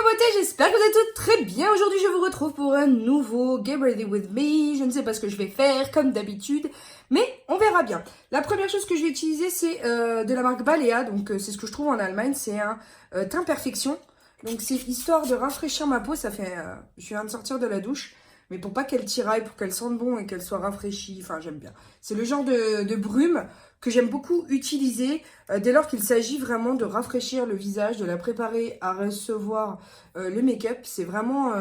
ma beauté, j'espère que vous êtes toutes très bien. Aujourd'hui, je vous retrouve pour un nouveau Get Ready With Me. Je ne sais pas ce que je vais faire, comme d'habitude, mais on verra bien. La première chose que je vais utiliser, c'est de la marque Balea. Donc, c'est ce que je trouve en Allemagne. C'est un teint perfection. Donc, c'est histoire de rafraîchir ma peau. Ça fait, je viens de sortir de la douche. Mais pour pas qu'elle tiraille, pour qu'elle sente bon et qu'elle soit rafraîchie. Enfin, j'aime bien. C'est le genre de brume que j'aime beaucoup utiliser dès lors qu'il s'agit vraiment de rafraîchir le visage, de la préparer à recevoir le make-up. C'est vraiment,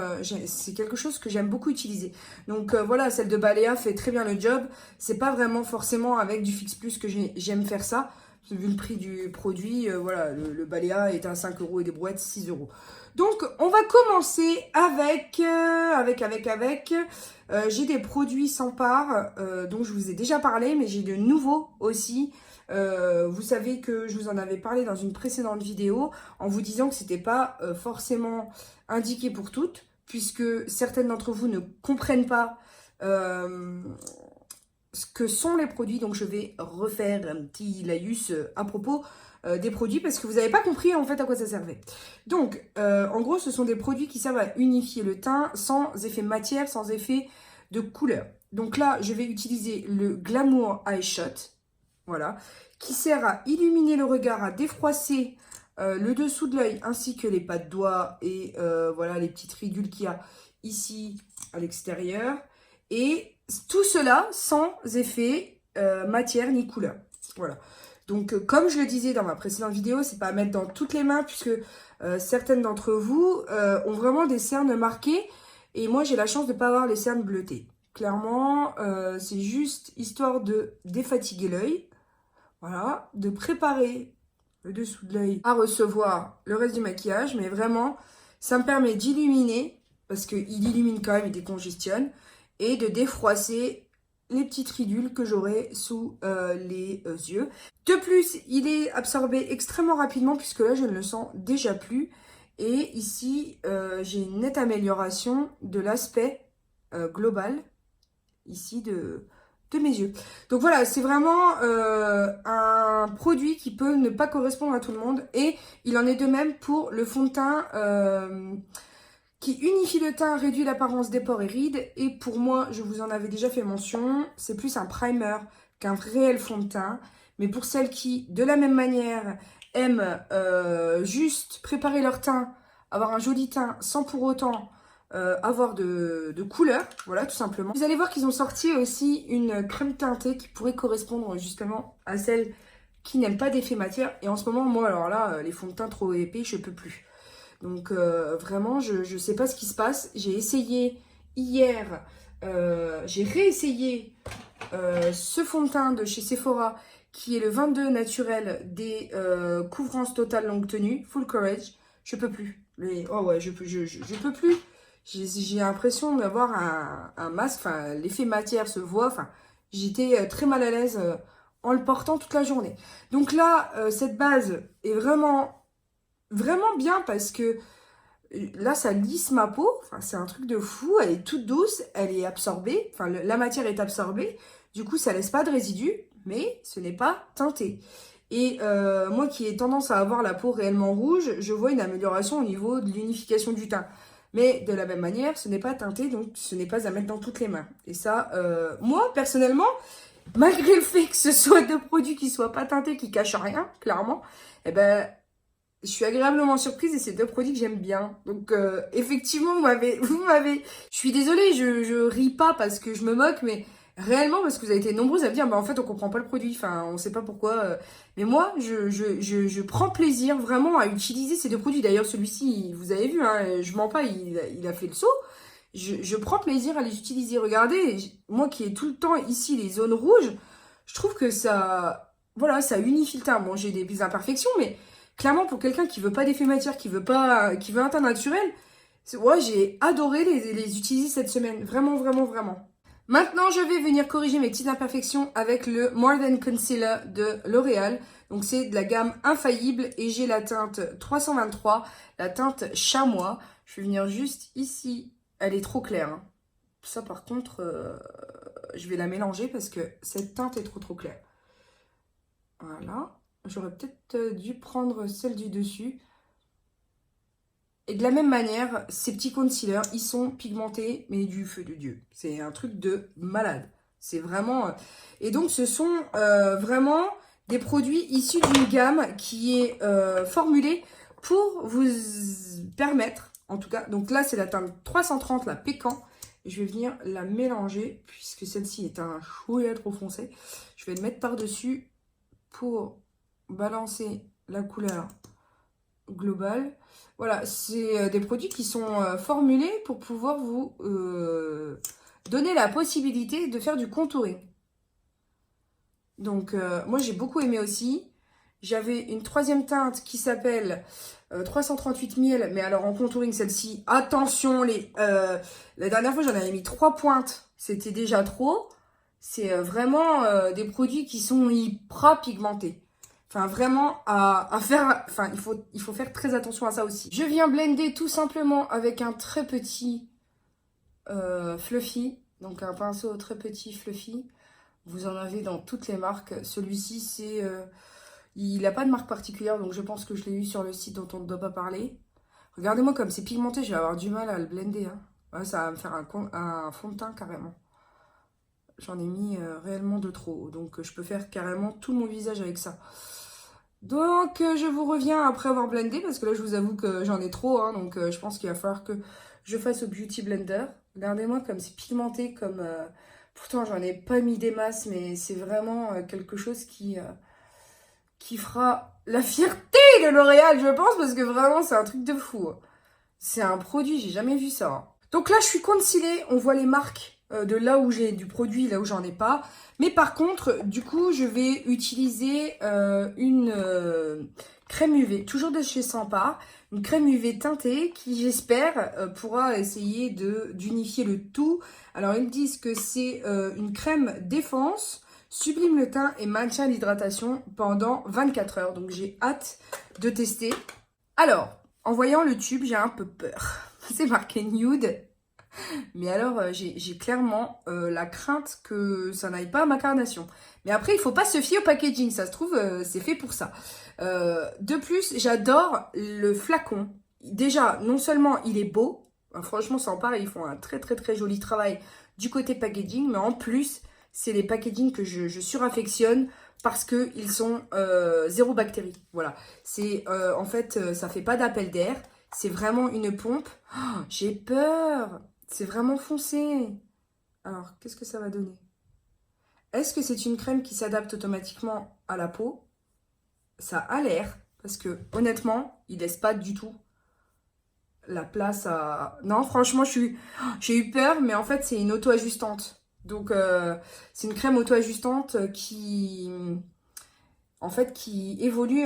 c'est quelque chose que j'aime beaucoup utiliser. Donc voilà, celle de Balea fait très bien le job. C'est pas vraiment forcément avec du Fix Plus que j'aime faire ça. Vu le prix du produit, voilà, le Balea est à 5 € et des brouettes 6 €. Donc, on va commencer avec j'ai des produits sans part dont je vous ai déjà parlé, mais j'ai de nouveaux aussi. Vous savez que je vous en avais parlé dans une précédente vidéo en vous disant que c'était pas forcément indiqué pour toutes, puisque certaines d'entre vous ne comprennent pas ce que sont les produits. Donc, je vais refaire un petit laïus à propos des produits parce que vous n'avez pas compris en fait à quoi ça servait. Donc, en gros, ce sont des produits qui servent à unifier le teint sans effet matière, sans effet de couleur. Donc là, je vais utiliser le Glamour Eye Shot, voilà, qui sert à illuminer le regard, à défroisser le dessous de l'œil ainsi que les pas de doigts et voilà les petites ridules qu'il y a ici à l'extérieur. Et tout cela sans effet matière ni couleur. Voilà. Donc, comme je le disais dans ma précédente vidéo, c'est pas à mettre dans toutes les mains puisque certaines d'entre vous ont vraiment des cernes marquées et moi, j'ai la chance de ne pas avoir les cernes bleutées. Clairement, c'est juste histoire de défatiguer l'œil, voilà, de préparer le dessous de l'œil à recevoir le reste du maquillage, mais vraiment, ça me permet d'illuminer, parce qu'il illumine quand même, il décongestionne, et de défroisser les petites ridules que j'aurai sous les yeux. De plus, il est absorbé extrêmement rapidement puisque là, je ne le sens déjà plus. Et ici, j'ai une nette amélioration de l'aspect global, ici, de mes yeux. Donc voilà, c'est vraiment un produit qui peut ne pas correspondre à tout le monde. Et il en est de même pour le fond de teint qui unifie le teint, réduit l'apparence des pores et rides. Et pour moi, je vous en avais déjà fait mention, c'est plus un primer qu'un réel fond de teint. Mais pour celles qui, de la même manière, aiment juste préparer leur teint, avoir un joli teint sans pour autant avoir de couleur, voilà, tout simplement. Vous allez voir qu'ils ont sorti aussi une crème teintée qui pourrait correspondre justement à celles qui n'aiment pas d'effet matière. Et en ce moment, moi, alors là, les fonds de teint trop épais, je peux plus. Donc vraiment, je sais pas ce qui se passe. J'ai essayé hier, j'ai réessayé ce fond de teint de chez Sephora qui est le 22 naturel des couvrances totales longue tenue, Full Courage. Je peux plus. Oh ouais, je peux plus. J'ai l'impression d'avoir un masque, enfin l'effet matière se voit, enfin j'étais très mal à l'aise en le portant toute la journée. Donc là, cette base est vraiment bien parce que là, ça lisse ma peau. Enfin, c'est un truc de fou. Elle est toute douce. Elle est absorbée. Enfin, la matière est absorbée. Du coup, ça laisse pas de résidus. Mais ce n'est pas teinté. Et moi qui ai tendance à avoir la peau réellement rouge, je vois une amélioration au niveau de l'unification du teint. Mais de la même manière, ce n'est pas teinté. Donc, ce n'est pas à mettre dans toutes les mains. Et ça, moi, personnellement, malgré le fait que ce soit deux produits qui soient pas teintés, qui cachent rien, clairement, eh ben, je suis agréablement surprise et c'est deux produits que j'aime bien. Donc effectivement, je suis désolée, je ris pas parce que je me moque, mais réellement parce que vous avez été nombreuses à me dire, bah en fait on comprend pas le produit, enfin on sait pas pourquoi. Mais moi, je prends plaisir vraiment à utiliser ces deux produits. D'ailleurs celui-ci, vous avez vu, hein, je mens pas, il a fait le saut. Je prends plaisir à les utiliser. Regardez, moi qui ai tout le temps ici les zones rouges, je trouve que ça, voilà, ça unifie le teint. Bon, j'ai des imperfections, mais clairement, pour quelqu'un qui veut pas d'effet matière, qui veut un teint naturel, ouais, j'ai adoré les utiliser cette semaine. Vraiment, vraiment, vraiment. Maintenant, je vais venir corriger mes petites imperfections avec le More Than Concealer de L'Oréal. Donc, c'est de la gamme Infaillible et j'ai la teinte 323, la teinte Chamois. Je vais venir juste ici. Elle est trop claire, hein. Ça, par contre, je vais la mélanger parce que cette teinte est trop claire. Voilà. J'aurais peut-être dû prendre celle du dessus. Et de la même manière, ces petits concealers, ils sont pigmentés, mais du feu de Dieu. C'est un truc de malade. C'est vraiment... Et donc, ce sont vraiment des produits issus d'une gamme qui est formulée pour vous permettre, en tout cas... Donc là, c'est la teinte 330, la Pécan. Je vais venir la mélanger, puisque celle-ci est un chouïa trop foncé. Je vais le mettre par-dessus pour balancer la couleur globale. Voilà, c'est des produits qui sont formulés pour pouvoir vous donner la possibilité de faire du contouring. Donc, moi, j'ai beaucoup aimé aussi. J'avais une troisième teinte qui s'appelle 338 000, mais alors en contouring, celle-ci, attention, la dernière fois, j'en avais mis 3 pointes. C'était déjà trop. C'est vraiment des produits qui sont hyper pigmentés. Enfin, vraiment, à faire... Enfin, il faut faire très attention à ça aussi. Je viens blender tout simplement avec un très petit fluffy. Donc, un pinceau très petit fluffy. Vous en avez dans toutes les marques. Celui-ci, c'est... il n'a pas de marque particulière, donc je pense que je l'ai eu sur le site dont on ne doit pas parler. Regardez-moi comme c'est pigmenté, je vais avoir du mal à le blender. Hein. Ouais, ça va me faire un fond de teint carrément. J'en ai mis réellement de trop, donc je peux faire carrément tout mon visage avec ça. Donc je vous reviens après avoir blendé, parce que là je vous avoue que j'en ai trop, hein, donc je pense qu'il va falloir que je fasse au Beauty Blender. Regardez-moi comme c'est pigmenté, comme... pourtant j'en ai pas mis des masses, mais c'est vraiment quelque chose qui fera la fierté de L'Oréal, je pense, parce que vraiment c'est un truc de fou. C'est un produit, j'ai jamais vu ça. Hein. Donc là je suis concealée, on voit les marques de là où j'ai du produit, là où j'en ai pas. Mais par contre, du coup, je vais utiliser une crème UV, toujours de chez Sampa, une crème UV teintée qui, j'espère, pourra essayer d'unifier le tout. Alors, ils me disent que c'est une crème défense, sublime le teint et maintient l'hydratation pendant 24 heures. Donc, j'ai hâte de tester. Alors, en voyant le tube, j'ai un peu peur. C'est marqué nude. Mais alors, j'ai clairement la crainte que ça n'aille pas à ma carnation. Mais après, il ne faut pas se fier au packaging. Ça se trouve, c'est fait pour ça. De plus, j'adore le flacon. Déjà, non seulement il est beau. Franchement, sans pareil, ils font un très très très joli travail du côté packaging. Mais en plus, c'est les packaging que je suraffectionne parce qu'ils sont zéro bactérie. Voilà. C'est en fait, ça fait pas d'appel d'air. C'est vraiment une pompe. Oh, j'ai peur. C'est vraiment foncé. Alors, qu'est-ce que ça va donner? Est-ce que c'est une crème qui s'adapte automatiquement à la peau? Ça a l'air, parce que honnêtement, il laisse pas du tout la place à... Non, franchement, j'ai eu peur, mais en fait, c'est une auto-ajustante. Donc, c'est une crème auto-ajustante qui... En fait, qui évolue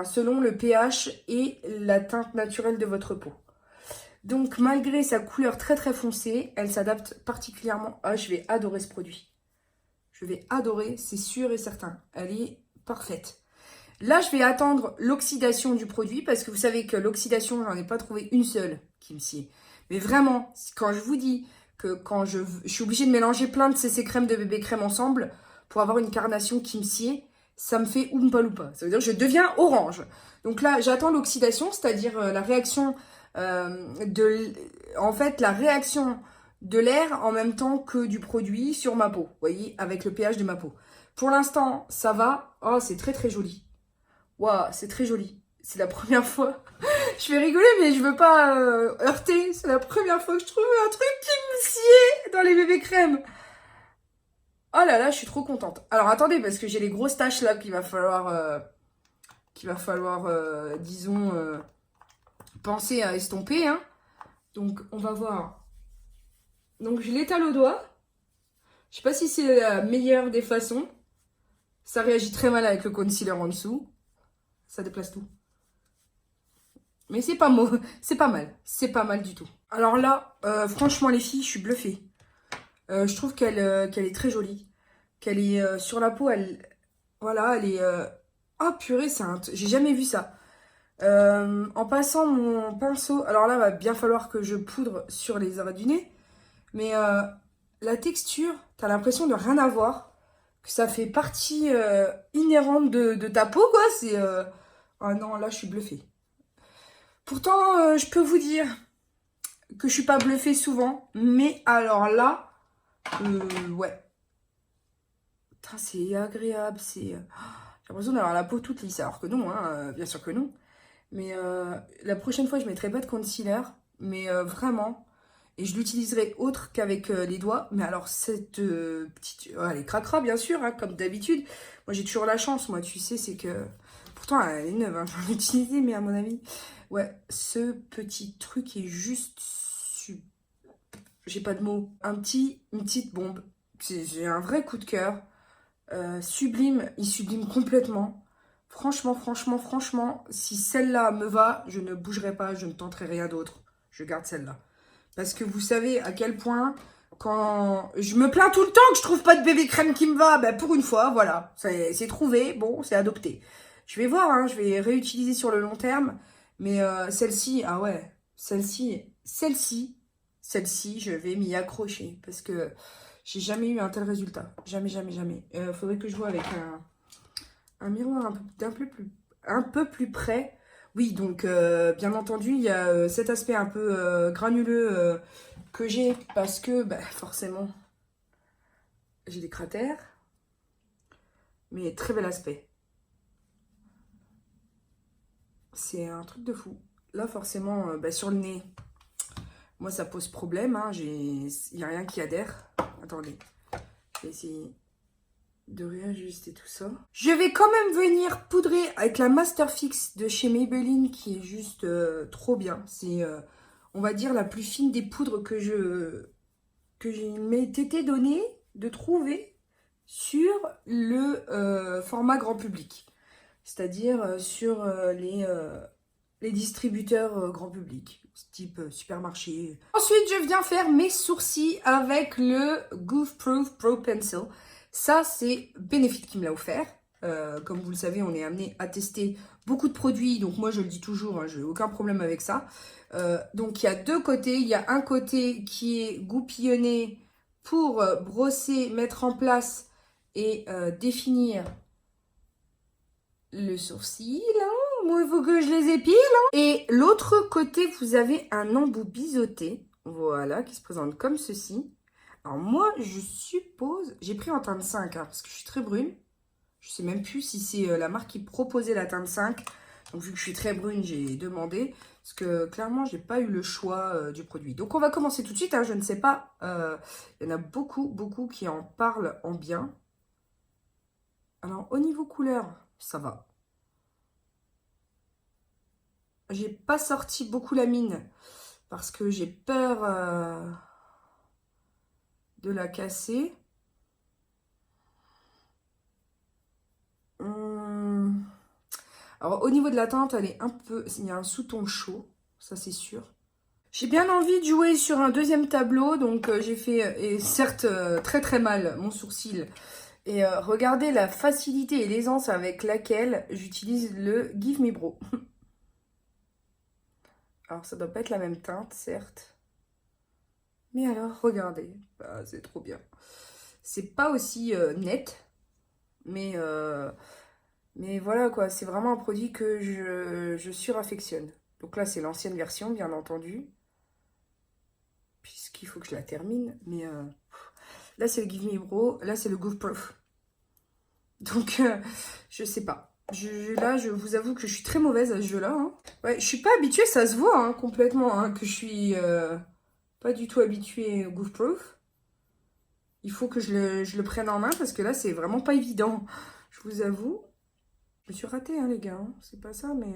selon le pH et la teinte naturelle de votre peau. Donc, malgré sa couleur très très foncée, elle s'adapte particulièrement. Ah, je vais adorer ce produit. Je vais adorer, c'est sûr et certain. Elle est parfaite. Là, je vais attendre l'oxydation du produit parce que vous savez que l'oxydation, j'en ai pas trouvé une seule qui me sied. Mais vraiment, quand je vous dis que quand je suis obligée de mélanger plein de ces crèmes de bébé crème ensemble pour avoir une carnation qui me sied, ça me fait oompa loompa. Ça veut dire que je deviens orange. Donc là, j'attends l'oxydation, c'est-à-dire la réaction... en fait, la réaction de l'air en même temps que du produit sur ma peau. Vous voyez, avec le pH de ma peau. Pour l'instant, ça va. Oh, c'est très très joli. Waouh, c'est très joli. C'est la première fois. Je vais rigoler, mais je veux pas heurter. C'est la première fois que je trouve un truc qui me sied dans les bébés crèmes. Oh là là, je suis trop contente. Alors attendez, parce que j'ai les grosses taches là qu'il va falloir, disons, penser à estomper. Hein. Donc, on va voir. Donc, je l'étale au doigt. Je sais pas si c'est la meilleure des façons. Ça réagit très mal avec le concealer en dessous. Ça déplace tout. Mais c'est pas mauvais. C'est pas mal. C'est pas mal du tout. Alors là, franchement, les filles, je suis bluffée. Je trouve qu'elle est très jolie. Qu'elle est sur la peau, voilà, elle est... Oh purée, j'ai jamais vu ça. En passant mon pinceau, alors là, va bien falloir que je poudre sur les arrêts du nez, mais la texture, t'as l'impression de rien avoir, que ça fait partie inhérente de ta peau, quoi. C'est oh non, là, je suis bluffée. Pourtant, je peux vous dire que je suis pas bluffée souvent. Mais alors là, ouais. Putain, c'est agréable. J'ai l'impression d'avoir la peau toute lisse. Alors que non, hein, bien sûr que non. Mais la prochaine fois, je mettrai pas de concealer. Mais vraiment. Et je l'utiliserai autre qu'avec les doigts. Mais alors, cette petite... elle craquera, bien sûr, hein, comme d'habitude. Moi, j'ai toujours la chance, moi, tu sais, c'est que... Pourtant, elle est neuve, hein, j'en ai utilisé, mais à mon avis... Ouais, ce petit truc est juste... J'ai pas de mots. Une petite bombe. J'ai un vrai coup de cœur. Sublime, il sublime complètement. Franchement, si celle-là me va, je ne bougerai pas, je ne tenterai rien d'autre. Je garde celle-là. Parce que vous savez à quel point, quand je me plains tout le temps que je trouve pas de bébé crème qui me va, ben pour une fois, voilà, c'est trouvé, bon, c'est adopté. Je vais voir, hein, je vais réutiliser sur le long terme. Mais celle-ci, ah ouais, celle-ci, je vais m'y accrocher. Parce que j'ai jamais eu un tel résultat. Jamais. Faudrait que je vois avec un miroir un peu plus près. Oui, donc bien entendu, il y a cet aspect un peu granuleux que j'ai parce que bah, forcément, j'ai des cratères. Mais très bel aspect. C'est un truc de fou. Là, forcément, bah, sur le nez, moi, ça pose problème. Hein. Il n'y a rien qui adhère. Attendez, je vais essayer de réajuster tout ça. Je vais quand même venir poudrer avec la Master Fix de chez Maybelline qui est juste trop bien. C'est, on va dire, la plus fine des poudres que j'ai m'était donné de trouver sur le format grand public. C'est-à-dire sur les distributeurs grand public, type supermarché. Ensuite, je viens faire mes sourcils avec le Goof Proof Pro Pencil. Ça, c'est Benefit qui me l'a offert. Comme vous le savez, on est amené à tester beaucoup de produits. Donc moi, je le dis toujours, hein, je n'ai aucun problème avec ça. Donc il y a deux côtés. Il y a un côté qui est goupillonné pour brosser, mettre en place et définir le sourcil. Hein. Moi, il faut que je les épile. Hein. Et l'autre côté, vous avez un embout biseauté. Voilà, qui se présente comme ceci. Alors moi, je suppose... J'ai pris en teinte 5, hein, parce que je suis très brune. Je sais même plus si c'est la marque qui proposait la teinte 5. Donc vu que je suis très brune, j'ai demandé. Parce que clairement, j'ai pas eu le choix du produit. Donc on va commencer tout de suite. Hein, je ne sais pas. Il y en a beaucoup qui en parlent en bien. Alors au niveau couleur, ça va. J'ai pas sorti beaucoup la mine. Parce que j'ai peur... de la casser. Alors au niveau de la teinte, elle est un peu... Il y a un sous-ton chaud, ça c'est sûr. J'ai bien envie de jouer sur un deuxième tableau, donc j'ai fait, et certes très mal, mon sourcil. Et regardez la facilité et l'aisance avec laquelle j'utilise le Give Me Brow. Alors ça doit pas être la même teinte, certes. Mais alors, regardez, bah, c'est trop bien. C'est pas aussi net, mais voilà quoi, c'est vraiment un produit que je suraffectionne. Donc là, c'est l'ancienne version, bien entendu. Puisqu'il faut que je la termine. Mais là, c'est le Give Me Brow, là, c'est le Goof Proof. Donc, je sais pas. Là, je vous avoue que je suis très mauvaise à ce jeu-là. Hein. Ouais, je suis pas habituée, ça se voit hein, complètement, hein, que je suis pas du tout habituée au Goof Proof. Il faut que je le prenne en main parce que là, c'est vraiment pas évident. Je vous avoue. Je me suis ratée, hein, les gars. Hein. C'est pas ça, mais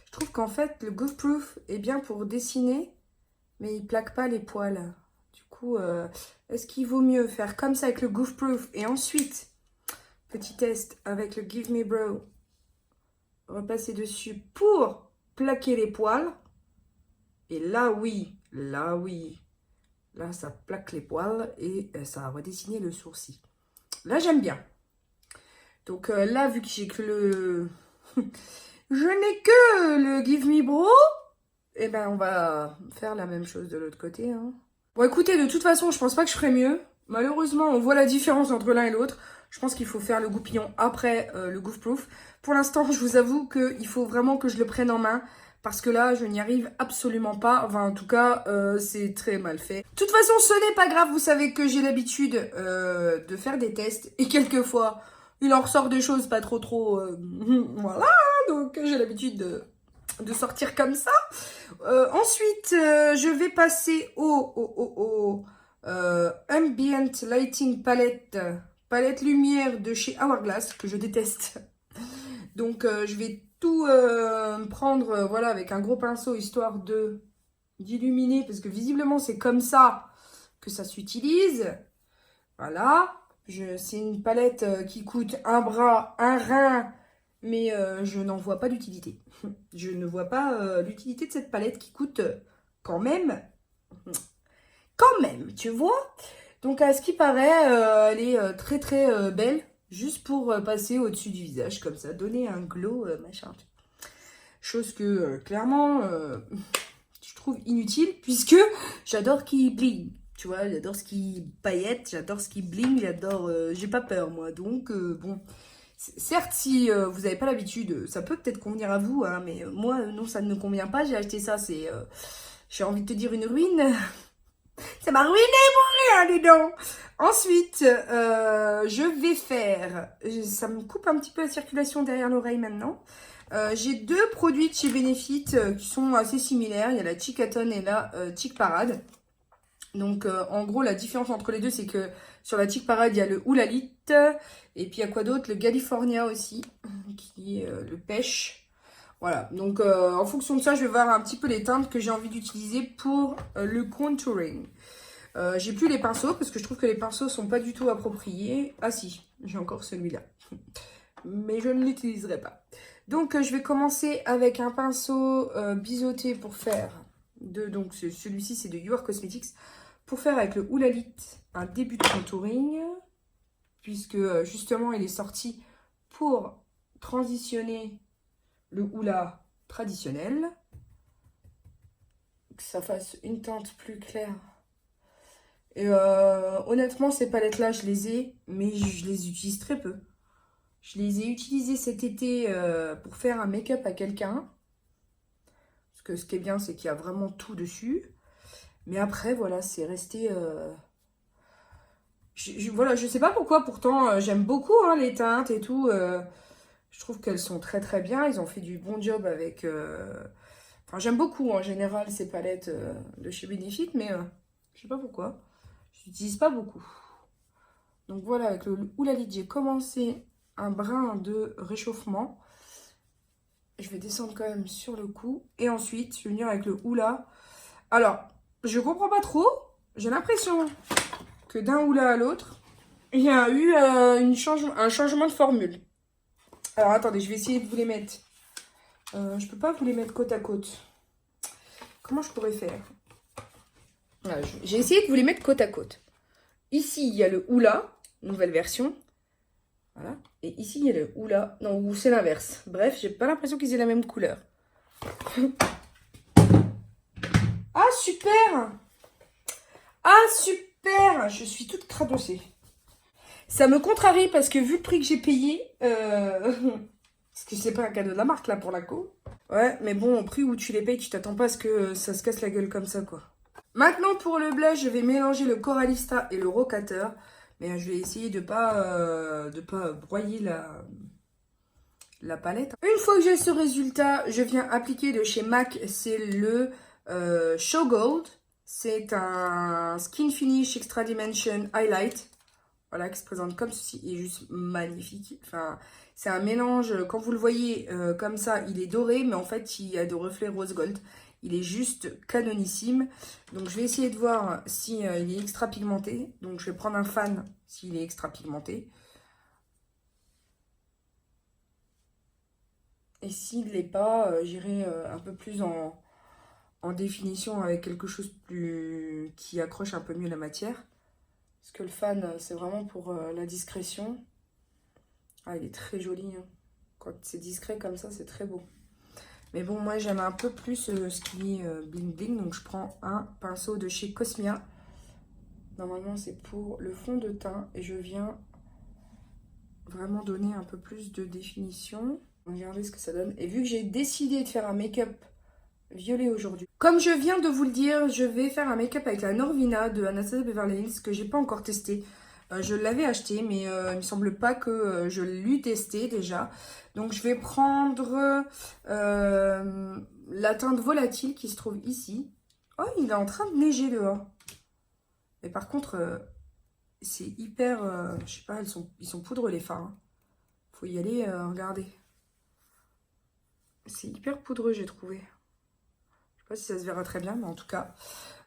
je trouve qu'en fait, le Goof Proof est bien pour dessiner, mais il plaque pas les poils. Du coup, est-ce qu'il vaut mieux faire comme ça avec le Goof Proof et ensuite, petit test avec le Give Me Brow, repasser dessus pour plaquer les poils. Et là, oui. Là, ça plaque les poils et ça va redessiner le sourcil. Là, j'aime bien. Donc là, vu que j'ai que le... je n'ai que le Give Me Brow, eh ben, on va faire la même chose de l'autre côté. Hein. Bon, écoutez, de toute façon, je pense pas que je ferai mieux. Malheureusement, on voit la différence entre l'un et l'autre. Je pense qu'il faut faire le goupillon après le Goof Proof. Pour l'instant, je vous avoue qu'il faut vraiment que je le prenne en main parce que là, je n'y arrive absolument pas. Enfin, en tout cas, c'est très mal fait. De toute façon, ce n'est pas grave. Vous savez que j'ai l'habitude de faire des tests. Et quelquefois, il en ressort des choses pas trop... voilà, donc j'ai l'habitude de sortir comme ça. Ensuite, je vais passer au Ambient Lighting palette lumière de chez Hourglass, que je déteste. Donc, je vais tout prendre voilà, avec un gros pinceau, histoire d'illuminer, parce que visiblement, c'est comme ça que ça s'utilise. Voilà. C'est une palette qui coûte un bras, un rein, mais je n'en vois pas l'utilité. Je ne vois pas l'utilité de cette palette qui coûte quand même, tu vois. Donc, à ce qui paraît, elle est très belle, juste pour passer au-dessus du visage, comme ça, donner un glow, machin. Chose que, clairement, je trouve inutile, puisque j'adore qui bling. Tu vois, j'adore ce qui paillette, j'adore ce qui bling, j'adore... j'ai pas peur, moi. Donc, bon... Certes, si vous n'avez pas l'habitude, ça peut peut-être convenir à vous, hein, mais moi, non, ça ne me convient pas. J'ai acheté ça, c'est... j'ai envie de te dire une ruine. Ça m'a ruiné pour rien, dis donc. Ensuite, je vais faire... Ça me coupe un petit peu la circulation derrière l'oreille maintenant. J'ai deux produits de chez Benefit qui sont assez similaires. Il y a la Chicaton et la Chic Parade. Donc, en gros, la différence entre les deux, c'est que sur la Chic Parade, il y a le Oulalit. Et puis, il y a quoi d'autre? Le California aussi, qui est le pêche. Voilà. Donc, en fonction de ça, je vais voir un petit peu les teintes que j'ai envie d'utiliser pour le contouring. J'ai plus les pinceaux, parce que je trouve que les pinceaux sont pas du tout appropriés. Ah si, j'ai encore celui-là. Mais je ne l'utiliserai pas. Donc, je vais commencer avec un pinceau biseauté pour faire... Donc, celui-ci, c'est de You Are Cosmetics. Pour faire avec le Oulalit un début de contouring, puisque justement il est sorti pour transitionner le Oula traditionnel, que ça fasse une teinte plus claire. Et honnêtement, ces palettes-là, je les ai, mais je les utilise très peu. Je les ai utilisées cet été pour faire un make-up à quelqu'un. Parce que ce qui est bien, c'est qu'il y a vraiment tout dessus. Mais après, voilà, c'est resté... voilà, je sais pas pourquoi, pourtant, j'aime beaucoup hein, les teintes et tout. Je trouve qu'elles sont très bien. Ils ont fait du bon job avec... Enfin, j'aime beaucoup en général ces palettes de chez Benefit, mais je sais pas pourquoi. Je n'utilise pas beaucoup. Donc voilà, avec le Oulalit, j'ai commencé un brin de réchauffement. Je vais descendre quand même sur le cou. Et ensuite, je vais venir avec le Oula. Alors, je comprends pas trop. J'ai l'impression que d'un Oula à l'autre, il y a eu un changement de formule. Alors, attendez, je vais essayer de vous les mettre. Je peux pas vous les mettre côte à côte. Comment je pourrais faire? Voilà, j'ai essayé de vous les mettre côte à côte. Ici, il y a le Oula, nouvelle version. Voilà. Et ici, il y a le Oula. Non, ou c'est l'inverse. Bref, j'ai pas l'impression qu'ils aient la même couleur. Ah, super! Ah, super! Je suis toute cradossée. Ça me contrarie parce que vu le prix que j'ai payé, parce que c'est pas un cadeau de la marque là pour la co. Ouais, mais bon, au prix où tu les payes, tu t'attends pas à ce que ça se casse la gueule comme ça, quoi. Maintenant, pour le blush, je vais mélanger le Coralista et le Rocateur. Mais je vais essayer de pas broyer la palette. Une fois que j'ai ce résultat, je viens appliquer de chez MAC, c'est le Show Gold. C'est un Skin Finish Extra Dimension Highlight. Voilà, qui se présente comme ceci. Il est juste magnifique. Enfin, c'est un mélange, quand vous le voyez comme ça, il est doré, mais en fait, il y a des reflets rose gold. Il est juste canonissime. Donc, je vais essayer de voir si il est extra pigmenté. Donc, je vais prendre un fan s'il est extra pigmenté. Et s'il ne l'est pas, j'irai un peu plus en définition avec quelque chose plus qui accroche un peu mieux la matière. Parce que le fan, c'est vraiment pour la discrétion. Ah, il est très joli. Hein. Quand c'est discret comme ça, c'est très beau. Mais bon, moi, j'aime un peu plus ce qui est bling bling. Donc, je prends un pinceau de chez Cosmia. Normalement, c'est pour le fond de teint. Et je viens vraiment donner un peu plus de définition. Regardez ce que ça donne. Et vu que j'ai décidé de faire un make-up violet aujourd'hui. Comme je viens de vous le dire, je vais faire un make-up avec la Norvina de Anastasia Beverly Hills que j'ai pas encore testé. Je l'avais acheté, mais il me semble pas que je l'ai testé déjà. Donc je vais prendre la teinte volatile qui se trouve ici. Oh, il est en train de neiger dehors. Mais par contre, c'est hyper... je sais pas, ils sont poudreux les fards. Hein. Faut y aller, regardez. C'est hyper poudreux, j'ai trouvé. Je sais pas si ça se verra très bien, mais en tout cas,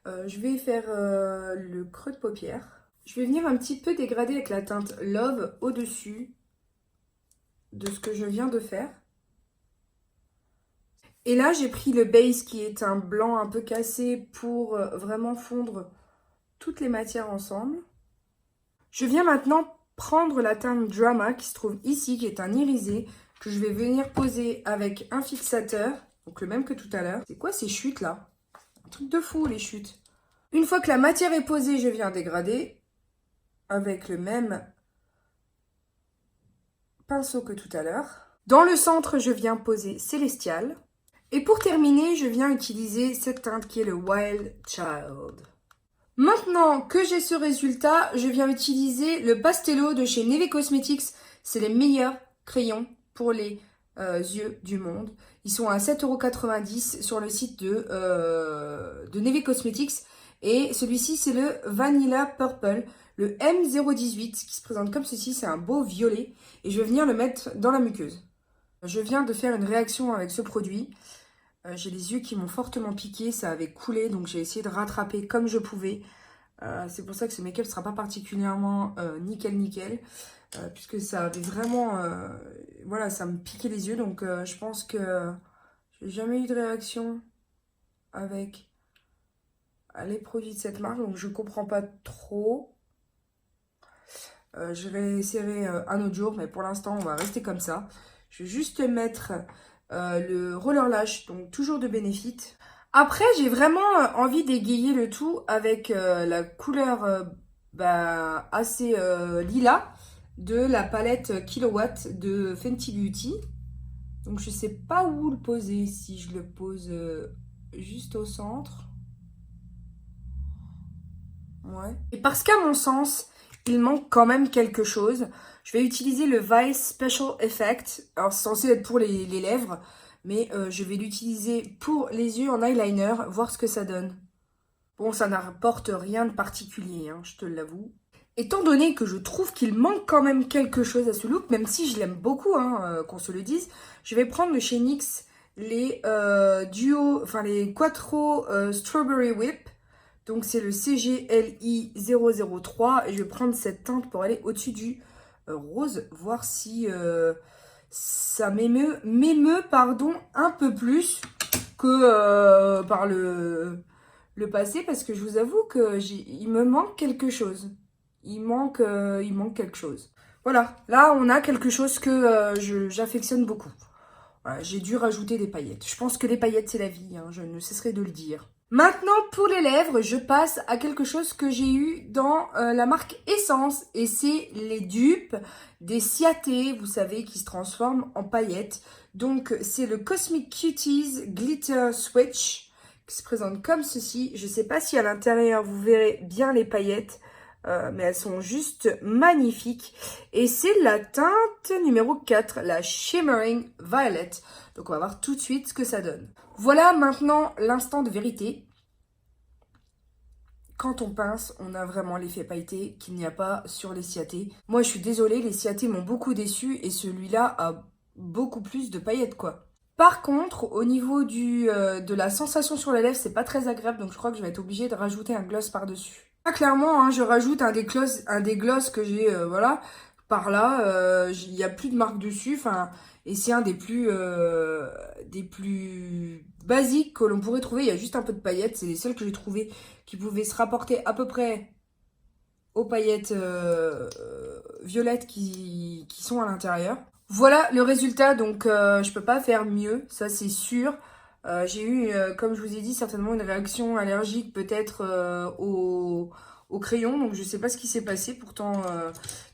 je vais faire le creux de paupière. Je vais venir un petit peu dégrader avec la teinte Love au-dessus de ce que je viens de faire. Et là, j'ai pris le base qui est un blanc un peu cassé pour vraiment fondre toutes les matières ensemble. Je viens maintenant prendre la teinte Drama qui se trouve ici, qui est un irisé, que je vais venir poser avec un fixateur, donc le même que tout à l'heure. C'est quoi ces chutes là? Un truc de fou les chutes. Une fois que la matière est posée, je viens dégrader avec le même pinceau que tout à l'heure. Dans le centre, je viens poser Célestial. Et pour terminer, je viens utiliser cette teinte qui est le Wild Child. Maintenant que j'ai ce résultat, je viens utiliser le Pastello de chez Neve Cosmetics. C'est les meilleurs crayons pour les yeux du monde. Ils sont à 7,90 € sur le site de Neve Cosmetics. Et celui-ci, c'est le Vanilla Purple, le M018, qui se présente comme ceci. C'est un beau violet. Et je vais venir le mettre dans la muqueuse. Je viens de faire une réaction avec ce produit. J'ai les yeux qui m'ont fortement piqué, ça avait coulé, donc j'ai essayé de rattraper comme je pouvais. C'est pour ça que ce make-up ne sera pas particulièrement nickel, puisque ça avait vraiment... voilà, ça me piquait les yeux, donc je pense que j'ai jamais eu de réaction avec les produits de cette marque, donc je comprends pas trop. Je réessayerai un autre jour, mais pour l'instant, on va rester comme ça. Je vais juste mettre... le Roller Lash, donc toujours de Benefit. Après, j'ai vraiment envie d'égayer le tout avec la couleur assez lilas de la palette Kilowatt de Fenty Beauty. Donc, je sais pas où le poser, si je le pose juste au centre. Ouais. Et parce qu'à mon sens, il manque quand même quelque chose. Je vais utiliser le Vice Special Effect. Alors, c'est censé être pour les lèvres, mais je vais l'utiliser pour les yeux en eyeliner, voir ce que ça donne. Bon, ça n'apporte rien de particulier, hein, je te l'avoue. Étant donné que je trouve qu'il manque quand même quelque chose à ce look, même si je l'aime beaucoup, hein, qu'on se le dise, je vais prendre de chez NYX les les Quattro Strawberry Whip. Donc c'est le CGLI 003 et je vais prendre cette teinte pour aller au-dessus du rose, voir si ça m'émeut un peu plus que par le passé, parce que je vous avoue que il me manque quelque chose. Il manque quelque chose. Voilà, là on a quelque chose que j'affectionne beaucoup. Voilà, j'ai dû rajouter des paillettes. Je pense que les paillettes c'est la vie, hein, je ne cesserai de le dire. Maintenant, pour les lèvres, je passe à quelque chose que j'ai eu dans la marque Essence. Et c'est les dupes des Ciaté, vous savez, qui se transforment en paillettes. Donc, c'est le Cosmic Cuties Glitter Switch qui se présente comme ceci. Je ne sais pas si à l'intérieur, vous verrez bien les paillettes. Mais elles sont juste magnifiques. Et c'est la teinte numéro 4, la Shimmering Violet. Donc, on va voir tout de suite ce que ça donne. Voilà maintenant l'instant de vérité. Quand on pince, on a vraiment l'effet pailleté qu'il n'y a pas sur les Ciaté. Moi, je suis désolée, les Ciaté m'ont beaucoup déçue et celui-là a beaucoup plus de paillettes, quoi. Par contre, au niveau de la sensation sur la lèvre, c'est pas très agréable, donc je crois que je vais être obligée de rajouter un gloss par-dessus. Là, clairement, hein, je rajoute un des gloss que j'ai, voilà, par là. Il n'y a plus de marque dessus, enfin... Et c'est un des plus basiques que l'on pourrait trouver. Il y a juste un peu de paillettes. C'est les seuls que j'ai trouvé qui pouvaient se rapporter à peu près aux paillettes violettes qui sont à l'intérieur. Voilà le résultat. Donc, je peux pas faire mieux. Ça, c'est sûr. J'ai eu, comme je vous ai dit, certainement une réaction allergique peut-être au crayon. Donc, je sais pas ce qui s'est passé. Pourtant,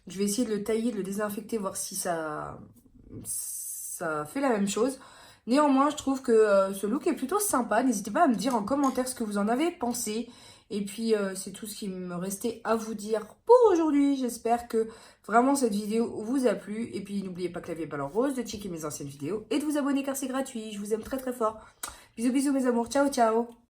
je vais essayer de le tailler, de le désinfecter, voir si ça fait la même chose. Néanmoins, je trouve que ce look est plutôt sympa. N'hésitez pas à me dire en commentaire ce que vous en avez pensé. Et puis, c'est tout ce qui me restait à vous dire pour aujourd'hui. J'espère que vraiment cette vidéo vous a plu. Et puis, n'oubliez pas que la vie est pas alors rose, de checker mes anciennes vidéos et de vous abonner car c'est gratuit. Je vous aime très très fort. Bisous bisous mes amours. Ciao ciao.